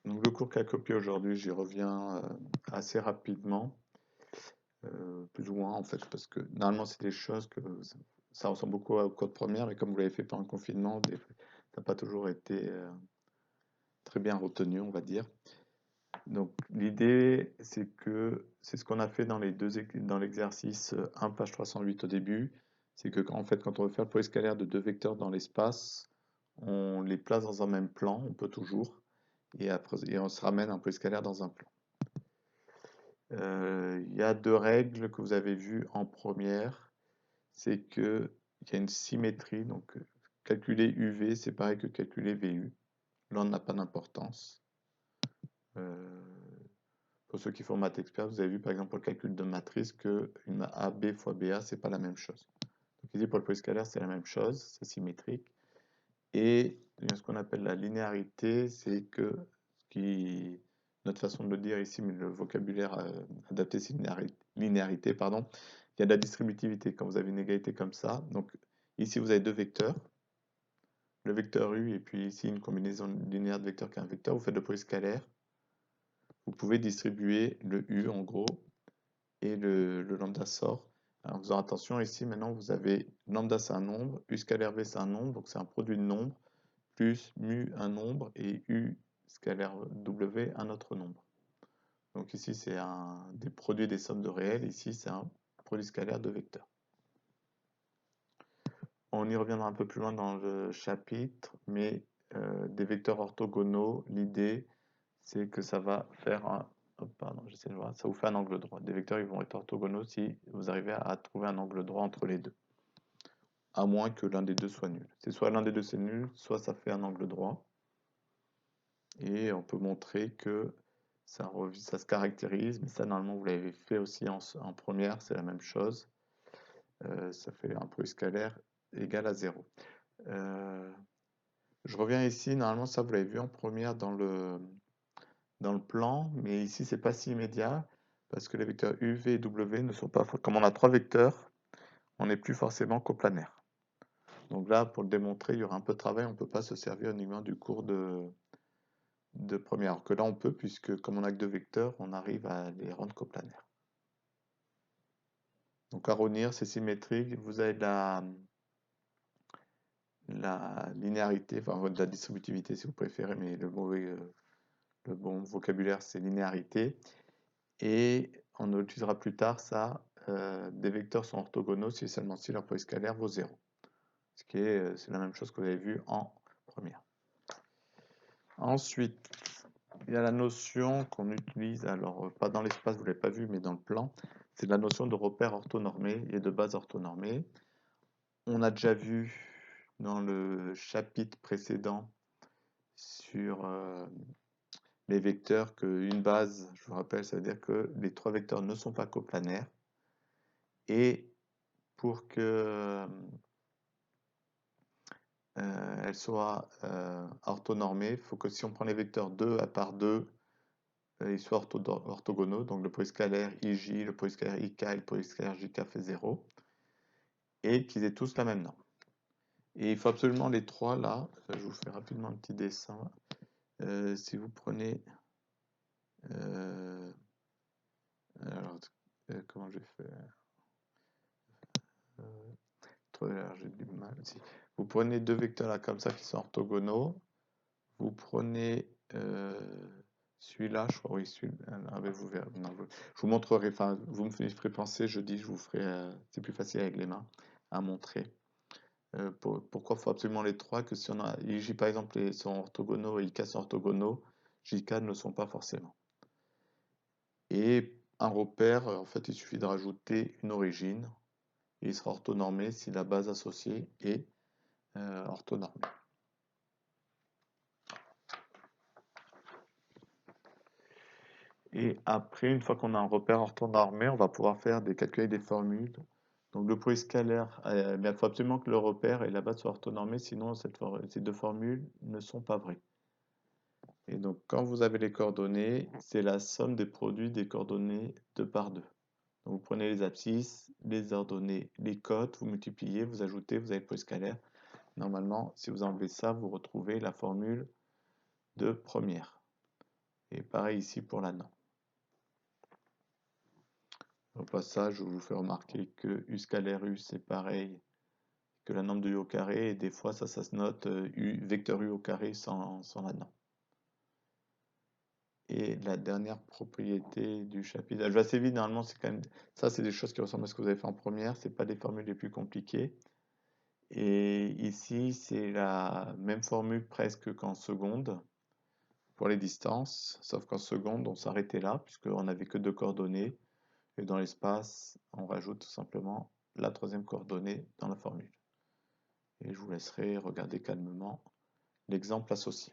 Donc le cours qu'a copié aujourd'hui, j'y reviens assez rapidement, plus ou moins en fait, parce que normalement c'est des choses que ça ressemble beaucoup au code première, mais comme vous l'avez fait pendant le confinement, ça n'a pas toujours été très bien retenu, on va dire. Donc l'idée, c'est ce qu'on a fait dans dans l'exercice 1 page 308 au début, c'est que en fait quand on veut faire le polyscalaire de deux vecteurs dans l'espace, on les place dans un même plan, on peut toujours, et après et on se ramène un polyscalaire dans un plan. Il y a deux règles que vous avez vues en première, c'est que il y a une symétrie, donc calculer UV c'est pareil que calculer VU. L'un n'a pas d'importance. Euh, Pour ceux qui font maths expert, vous avez vu par exemple pour le calcul de matrice que une AB fois BA, c'est pas la même chose. Donc ici pour le polyscalaire, c'est la même chose, c'est symétrique. Et ce qu'on appelle la linéarité, c'est que notre façon de le dire ici, mais le vocabulaire adapté, c'est linéarité, pardon. Il y a de la distributivité quand vous avez une égalité comme ça. Donc ici, vous avez deux vecteurs, le vecteur U et puis ici une combinaison linéaire de vecteurs qui est un vecteur. Vous faites le polyscalaire. Vous pouvez distribuer le U en gros et le lambda sort. Alors, en faisant attention, ici maintenant vous avez lambda c'est un nombre, U scalaire V c'est un nombre, donc c'est un produit de nombres, plus mu un nombre et U scalaire W un autre nombre. Donc ici c'est des produits des sommes de réels, ici c'est un produit scalaire de vecteurs. On y reviendra un peu plus loin dans le chapitre, mais des vecteurs orthogonaux, l'idée c'est que ça va faire un... Oh, pardon, j'essaie de voir. Ça vous fait un angle droit. Des vecteurs ils vont être orthogonaux si vous arrivez à trouver un angle droit entre les deux. À moins que l'un des deux soit nul. C'est soit l'un des deux c'est nul, soit ça fait un angle droit. Et on peut montrer que ça se caractérise, mais ça normalement vous l'avez fait aussi en première, c'est la même chose. Ça fait un produit scalaire égal à 0. Euh, je reviens ici, normalement ça vous l'avez vu en première dans le plan, mais ici c'est pas si immédiat parce que les vecteurs U, V et W ne sont pas, comme on a trois vecteurs, on n'est plus forcément coplanaire. Donc là, pour le démontrer, il y aura un peu de travail, on ne peut pas se servir uniquement du cours de première. Alors que là, on peut, puisque comme on n'a que deux vecteurs, on arrive à les rendre coplanaires. Donc à retenir, c'est symétrique, vous avez la linéarité, enfin de la distributivité si vous préférez, mais le bon vocabulaire c'est linéarité. Et on utilisera plus tard ça, des vecteurs sont orthogonaux si seulement si leur polyscalaire vaut 0. C'est la même chose que vous avez vu en première. Ensuite, il y a la notion qu'on utilise, alors pas dans l'espace, vous ne l'avez pas vu, mais dans le plan, c'est la notion de repère orthonormé et de base orthonormée. On a déjà vu dans le chapitre précédent sur les vecteurs qu'une base, je vous rappelle, ça veut dire que les trois vecteurs ne sont pas coplanaires. Et pour que elle soit orthonormée, il faut que si on prend les vecteurs 2 à part 2, ils soient orthogonaux. Donc le polyscalaire IJ, le polyscalaire IK et le polyscalaire JK fait 0. Et qu'ils aient tous la même norme. Et il faut absolument les trois là. Je vous fais rapidement un petit dessin. Si vous prenez... alors, comment j'ai fait j'ai du mal aussi. Vous prenez deux vecteurs là comme ça qui sont orthogonaux. Vous prenez celui-là, je crois, oui, celui-là. Ah, ben, vous verrez. Non, je vous montrerai, enfin, vous me ferez penser jeudi, je vous ferai. C'est plus facile avec les mains à montrer. Pourquoi il faut absolument les trois? Que si on a. IJ par exemple sont orthogonaux et IK sont orthogonaux, JK ne le sont pas forcément. Et un repère, en fait, il suffit de rajouter une origine. Et il sera orthonormé si la base associée est orthonormée. Et après, une fois qu'on a un repère orthonormé, on va pouvoir faire des calculs avec des formules. Donc le polyscalaire, il faut absolument que le repère et la base soient orthonormés, sinon ces deux formules ne sont pas vraies. Et donc quand vous avez les coordonnées, c'est la somme des produits des coordonnées 2 par 2. Donc vous prenez les abscisses, les ordonnées, les cotes, vous multipliez, vous ajoutez, vous avez le polyscalaire. Normalement, si vous enlevez ça, vous retrouvez la formule de première. Et pareil ici pour la norme. Au passage, je vous fais remarquer que U scalaire U, c'est pareil que la norme de U au carré, et des fois, ça se note U, vecteur U au carré sans la norme. Et la dernière propriété du chapitre, je vais assez vite, normalement, c'est quand même, ça, c'est des choses qui ressemblent à ce que vous avez fait en première, c'est pas des formules les plus compliquées. Et ici, c'est la même formule presque qu'en seconde pour les distances, sauf qu'en seconde, on s'arrêtait là, puisqu'on n'avait que deux coordonnées, et dans l'espace, on rajoute tout simplement la troisième coordonnée dans la formule. Et je vous laisserai regarder calmement l'exemple associé.